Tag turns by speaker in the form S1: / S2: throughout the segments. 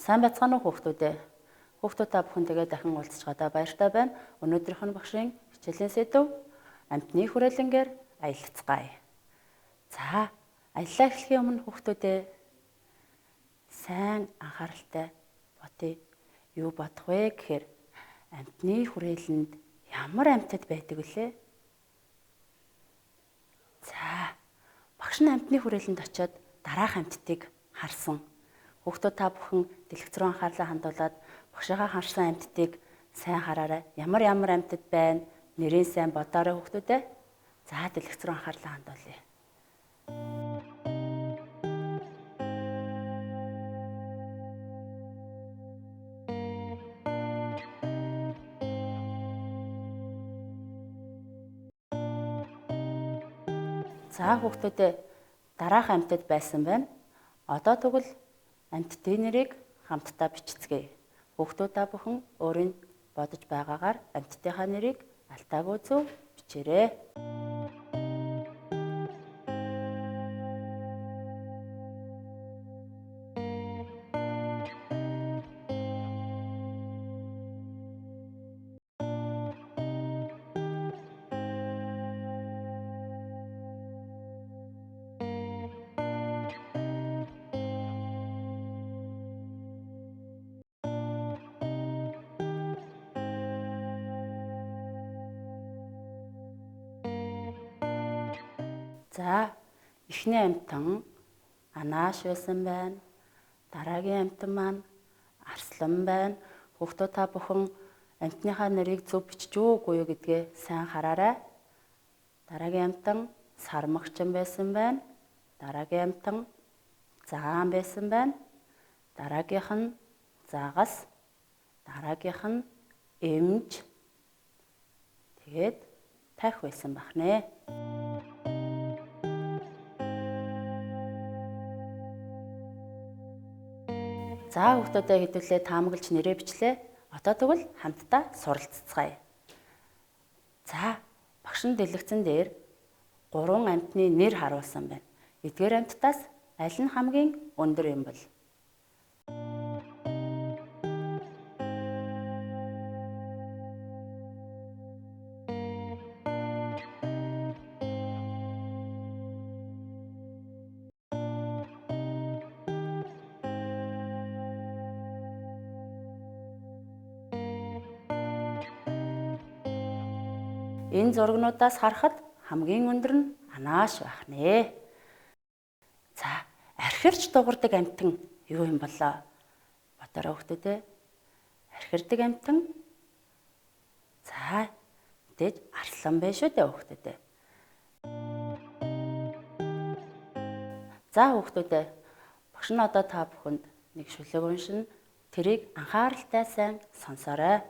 S1: Сайн байцгаана уу хүүхдүүдээ. Хүүхдүүд та бүхэн тэгээ дахин уулзчаадаа баяртай байна. Өнөөдрийнх нь багшийн хичээлийн сэдэв амьтны хүрээлэнгээр аялцгаая. За, аяллаа эхлэхийн өмнө хүүхдүүдээ сайн анхааралтай бодъё. Юу бодох вэ гэхээр амьтны хүрээлэнд ямар амьтад байдаг вүлээ? За, багш нь амьтны хүрээлэнд очиод дараах амьтдыг харсан. Хүүхдүүд та бүхэн дэлгэц рүү анхаарлаа хандуулад багшийнхаа харсан амьтдыг сайн хараарай. Ямар амьтад байна? Нэрийг сайн бодоорой хүүхдүүдээ. За, дэлгэц рүү анхаарлаа хандуулъя. За, хүүхдүүдээ дараах амьтад байсан байна. Одоо тэгвэл амьтдын нэрийг хамтдаа бичицгээе. Хүүхдүүд та бүхэн өөрийн бодож байгаагаар амьтдынхаа нэрийг алтаагүй зөв бичээрэй. За, эхний амьтан Анааш байсан байна. Дараагийн амьтан маань Арслан байна. Хүүхдүүд та бүхэн амьтныхаа нэрийг зөв бичиж өгөөгүй юу гэдгээ сайн хараарай. Дараагийн амьтан Сармагчин байсан байна. Дараагийн амьтан Заан байсан байна. Дараагийнх нь Загас. Дараагийнх нь Эмж. Тэгээд Тахь байсан бахнэ. За, хүүхдүүдээ хэдүүлээ таамаглаж нэрээ бичлээ. Одоо тэгвэл хамтдаа суралццгаая. За, багш нь дэлгэцэн дээр 3 амьтны нэр харуулсан байна. Эдгээр амьтдаас аль нь хамгийн өндөр юм бол? Энэ зургнуудаас харахад хамгийн өндөр нь Анааш байх нэ. За, архирч дугардаг амьтан юу юм болоо? Бодорой хүүхдүүдээ. Архирдаг амьтан. За, мэдээж Арслан байна шүү дээ хүүхдүүдээ. За, хүүхдүүдээ. Багш нь одоо та бүхэнд нэг шүлэг уншина. Тэрийг анхааралтай сайн сонсоорой.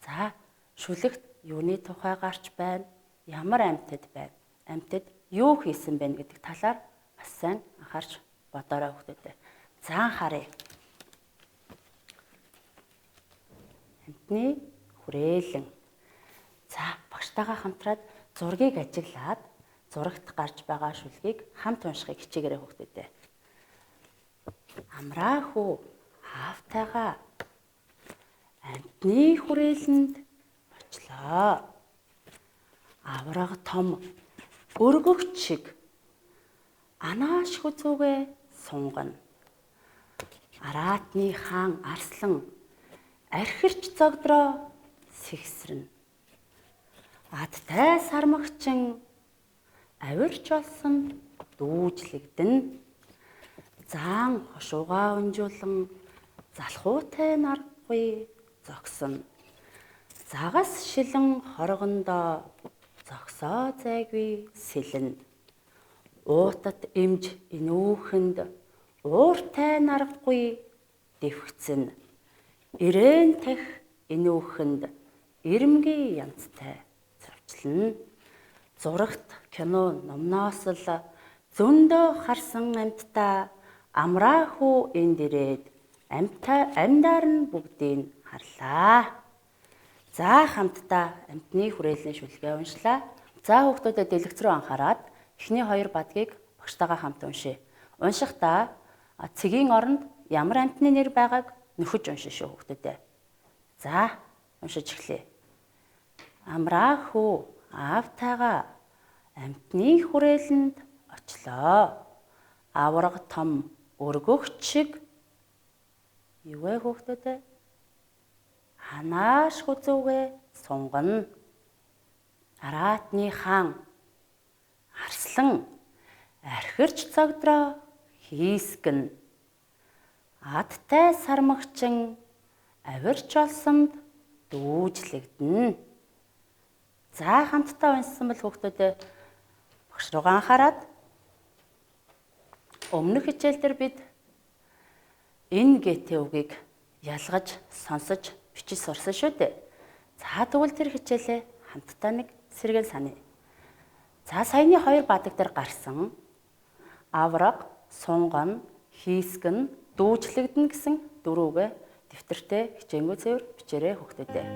S1: За, шүлэгт юуны тухай гарч байна? Ямар амьтад байна? Амьтад юу хийсэн бэ гэдэг талаар бас сайн анхаарч бодоорой хүүхдүүдээ. За, анхаарай. Амьтны хүрээлэн. За, багштайгаа хамтраад зургийг ажиглаад зурагт гарч байгаа шүлгийг хамт уншихыг хичээгээрэй хүүхдүүдээ. Амраа хүү хаавтайгаа амьтны хүрээлэнд очлоо. Авраг том өргөгч шиг Анааш хүзүүгээ сунгана. Араатны хаан Арслан архирч зогдроо сэгсрэнэ. Адтай Сармагчин авирч болсон дүүжлэгдэн. Заан хошуугаа өнжүүлэн залхуутай нарахгүй зогсон. Загас шилэн хоргондоо зогсоо зайгүй сэлэн. Уутат эмж инүүхэнд ууртай нарахгүй дэвхцэн. Ирээн тах инүүхэнд ирэмгийн янзтай зовчлон. Зурагт кино номноос л зөндөө харсан амьтдаа амраа хүү энд ирээд амьдаар нь бүгдийг харлаа. За, хамтдаа амьтны хүрээлэн шүлгээ уншлаа. За, хүүхдүүдэд дэлгэц рүү анхаарад эхний 2 бадгийг багштайгаа хамт уншъя. Уншихдаа цэгийн оронд ямар амьтны нэр байгааг нөхөж уншин шүү хүүхдүүдээ. За, уншиж эхлэе. Амраа хүү аавтайгаа амьтны хүрээлэнд очлоо. Авраг том өргөгч шиг юу вэ хүүхдүүдээ? Анааш хүзүүгээ сунгана. Араатны хаан арслан архирч цогдроо хийсгэн. Адтай сармагчин авирч олсонд дүүжлэгдэнэ. За хамтдаа уншсан бол хүүхдүүдээ багш руугаа анхаарад өмнөх хичээл дээр бид энэ гэтэй үгийг ялгаж, сонсож, бичиж сурсан шүү дээ. За тэгвэл тэр хичээлээ хамтдаа нэг сэргээл саная. За саяны 2 бадаг дээр гарсан авраг, сунган, хийсгэн, дүүжлэгдэн гэсэн 4 үгээ дэвтэртээ хичээнгөө цэвэр бичээрэй хүүхдүүдээ.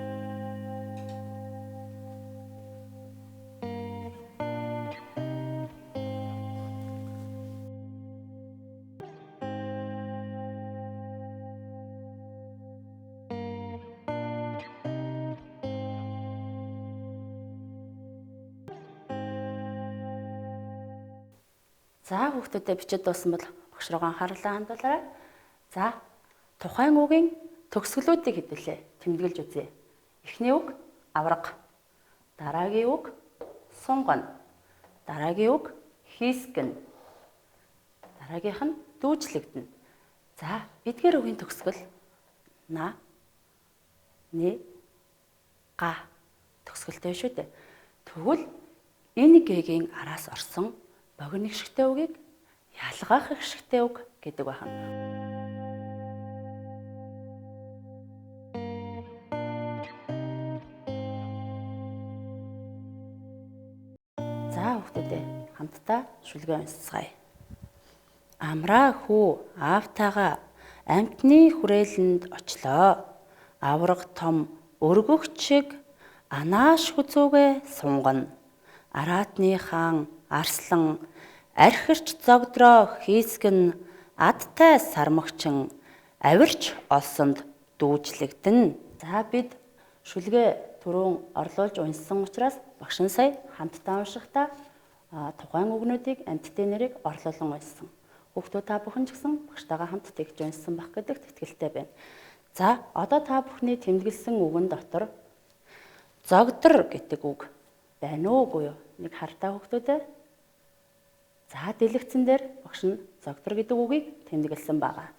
S1: За хүүхдүүдэд бичиж дууссан бол багш руугаа анхаарлаа хандуулаарай. За тухайн үгийн төгсгөлүүдийг хэдүүлээ тэмдэглэж үзье. Эхний үг авраг, дараагийн үг сунгана, дараагийн үг хийсгэн, дараагийнх нь дүүжлэгдэнэ. За эдгээр үгийн төгсгөл на, ни, га төгсгөлтэй шүү дээ. Тэгвэл энэ гэгийн араас орсон богино гიშгтэй үгийг ялгаах гიშгтэй үг гэдэг байна. За хүүхдүүдээ хамтдаа шүлгээ уншицгаая. Амраа хүү аавтайгаа амьтны хүрээлэнд очлоо. Авраг том өргөгч шиг анааш хүзүүгээ сунгана. Араатны хаан арслан архирч зогдроо хийсгэн. Адтай сармагчин авирч олсонд дүүжлэгдэнэ. За бид шүлгээ түрүүн орлуулж уншсан учраас багш нь сая хамтдаа уншихдаа тухайн үгнүүдийг амьтдын нэрийг орлуулан уншсан. Хүүхдүүд та бүхэн ч гэсэн багштайгаа хамт тэгж уншсан байх гэдэгт итгэлтэй байна. За одоо та бүхний тэмдэглэсэн үгэн дотор зогдор гэдэг үг байна уугүй юу? Нэг хартаа хүүхдүүдээ. За дэлгэцэн дээр багш нь зогдор гэдэг үгийг тэмдэглэсэн байгаа.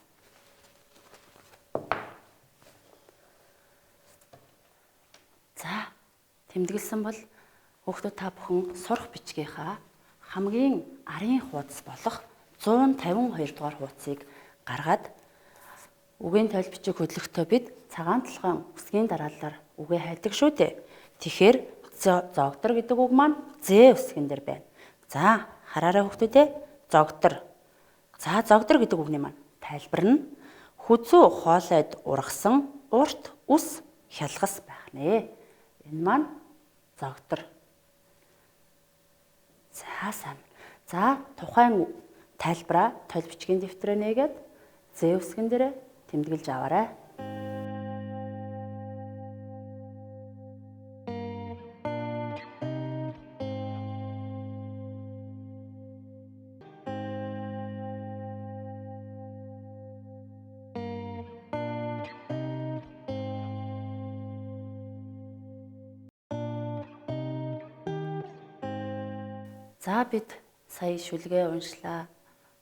S1: За тэмдэглэсэн бол хүүхдүүд та бүхэн сурах бичгийнхаа хамгийн арын хуудас болох 152 дугаар хуудсыг гаргаад үгийн тойл бичиг хөдлөختөө бид цагаан толгойн үсгийн дараалалаар үгээ хайдаг шүү дээ. Тэгэхээр зогдор гэдэг үг маань зэ үсгэн дээр байна. За хараарай хүүхдүүдээ зогдор. За зогдор гэдэг үгний маань тайлбар нь хүзүү хоолойд ургасан урт үс хялгас байх нэ. Энэ маань зогдор. За сайн. За тухайн тайлбараа тойл бичгийн дэвтрээ нээгээд зэ үсгэн дээр тэмдэглэж аваарай. За бид сая шүлгээ уншлаа,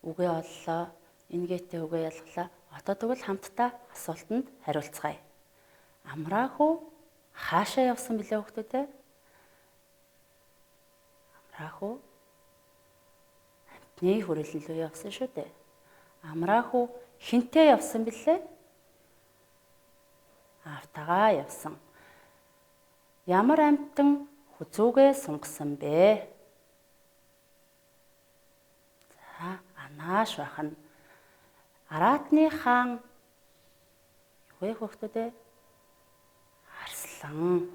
S1: үгээ оллоо, энгээтэй үгээ ялглаа. Одоо тэгвэл хамтдаа асуултанд хариулцгаая. Амраа хүү хаашаа явсан билээ хүүхдүүдээ? Амраа хүү амьтны хүрээлэн рүү явсан шүү дээ. Амраа хүү хинтээ явсан билээ? Аавтайгаа явсан. Ямар амьтан хүзүүгээ сунгасан бэ? Анааш бахан. Араатны хаан юу вэ хүүхдүүдээ? Арслан.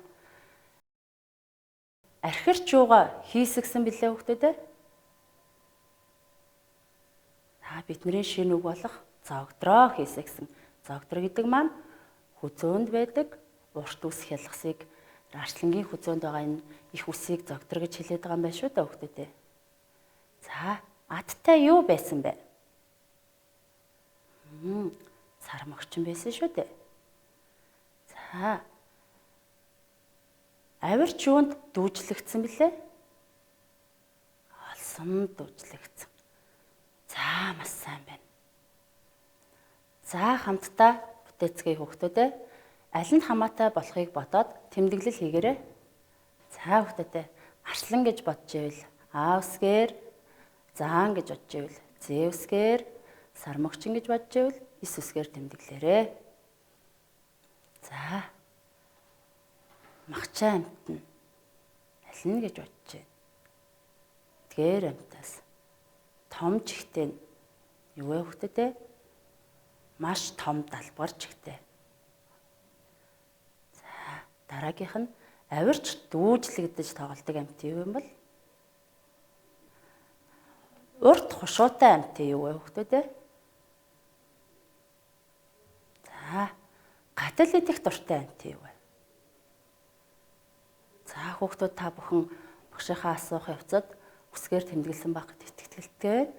S1: Архирч юугаа хийсгсэн билээ хүүхдүүдээ? Бидний шинэ үг болох зогдроо хийсгсэн. Зогдор гэдэг маань хүзөөнд байдаг урт үс хялгасыг арслангийн хүзөөнд байгаа энэ их үсийг зогдор гэж хэлээд байгаа юм байна шүү дээ хүүхдүүд. За, аттай юу байсан бэ? Сармагчин байсан шүү дээ. За. Авирч юунд дүүжлэгдсэн бэлээ? Олсон дүүжлэгдсэн. За, маш сайн байна. За, хамтдаа бүтээцгээе хүүхдүүдээ. Аль нь хамаатай болохыг бодоод тэмдэглэл хийгээрэй. За, хүүхдүүдээ арслан гэж бодож ивэл А үсгээр, заан гэж бодож ивэл З үсгээр, сармагчин гэж бодож ивэл С үсгээр тэмдэглээрэй. За. Магчаа амьтан аль нь гэж бодож байна. Эдгээр амьтаас том чихтэй нь юу вэ хүүхдүүдээ? Маш том далбар чихтэй. За, дараагийнх нь авирч дүүжлэгдэж тоглодог амьт юу юм бол? Урт хушуутай амьт юу вэ хүүхдүүдээ? За, гатал идэх дуртай амьт юу вэ? За, хүүхдүүд та бүхэн багшийнхаа асуух явцад үсгээр тэмдэглэсэн баг гэдэгт итгэлтэй.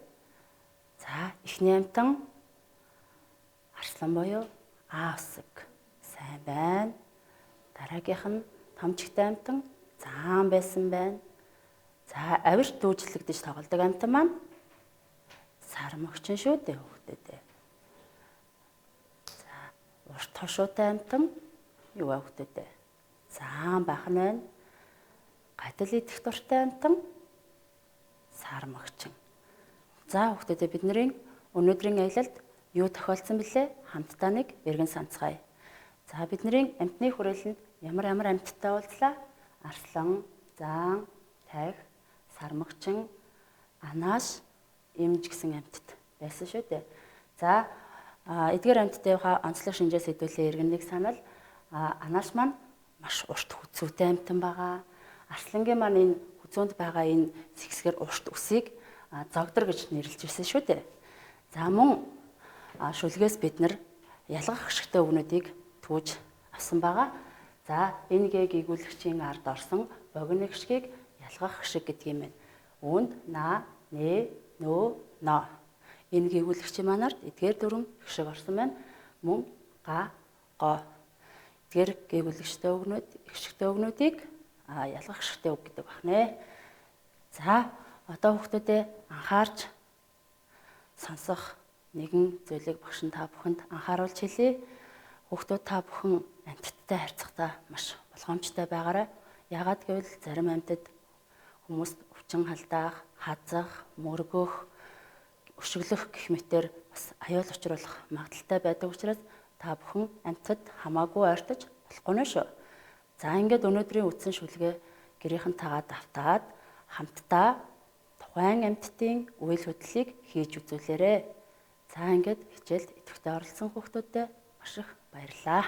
S1: За, эхний амьтан арслан буюу А үсэг. Сайн байна. Дараагийнх нь томчигтай амьтан заан байсан байна. За, авирт дүүжлэгдэж тоглодог амьтан маань сармагчин шүү дээ хүүхдүүдээ. За, урт хошуутай амьтан юу вэ хүүхдүүдээ? Заан байх нь байна. Гатал идэх дуртай амьтан сармагчин. За, хүүхдүүдээ бидний өнөөдрийн аялалд юу тохиолдсон бэлээ? Хамтдаа нэг эргэн санацгаая. За, бидний амьтны хүрээлэнд ямар амьттай уулзлаа? Арслан, заан, тахь, сармагчин, анааш, эмж гэсэн амьтад байсан шүү дээ. За, эдгээр амьтдынхаа онцлог шинжээ сэдвүүлээ иргэннийг санал. Анааш маань маш урт хүзүүтэй амьтан байгаа. Арслангийн маань энэ хүзөөнд байгаа энэ сэгсгэр урт үсийг зогдор гэж нэрлэж байсан шүү дээ. За, мөн шүлгээс бид нар ялгах гიშгтэй өгнүүдийг түүж авсан байгаа. За, энэ гээгүүлэгчийн ард орсон богино гიშгийг ялгах гიშг гэдэг юм байна. Үүнд на, нэ, нөө, но. Энэ гээгүүлэгчийн манарт эдгээр дөрвөн гიშг орсон байна. Мөн га, го. Эдгээр гээгүүлэгчтэй өгнүүдийг ялгах гიშгтэй үг гэдэг байна. За, одоо хүүхдүүдээ анхаарч сонсох нэгэн зүйлийг багш нь та бүхэнд анхааруулж хэлье. Хүүхдүүд та бүхэн амьтдтай харьцахдаа маш болгоомжтой байгаарай. Яагаад гэвэл зарим амьтад хүмүүст өвчин халдаах, хазах, мөргөх, өшөглөх гэх мэтээр бас аюул учруулах магадaltaй байдаг учраас та бүхэн амьтад хамаагүй ойртож болохгүй нь шүү. За, ингээд өнөөдрийн үтсэн шүлгээ гэрийнхэнтэйгээ давтаад хамтдаа тухайн амьтдын үйл хөдлөлийг хийж үзүүлээрэй. За, ингээд хичээлд идэвхтэй оролцсон хүүхдүүдэд маш их баярлалаа.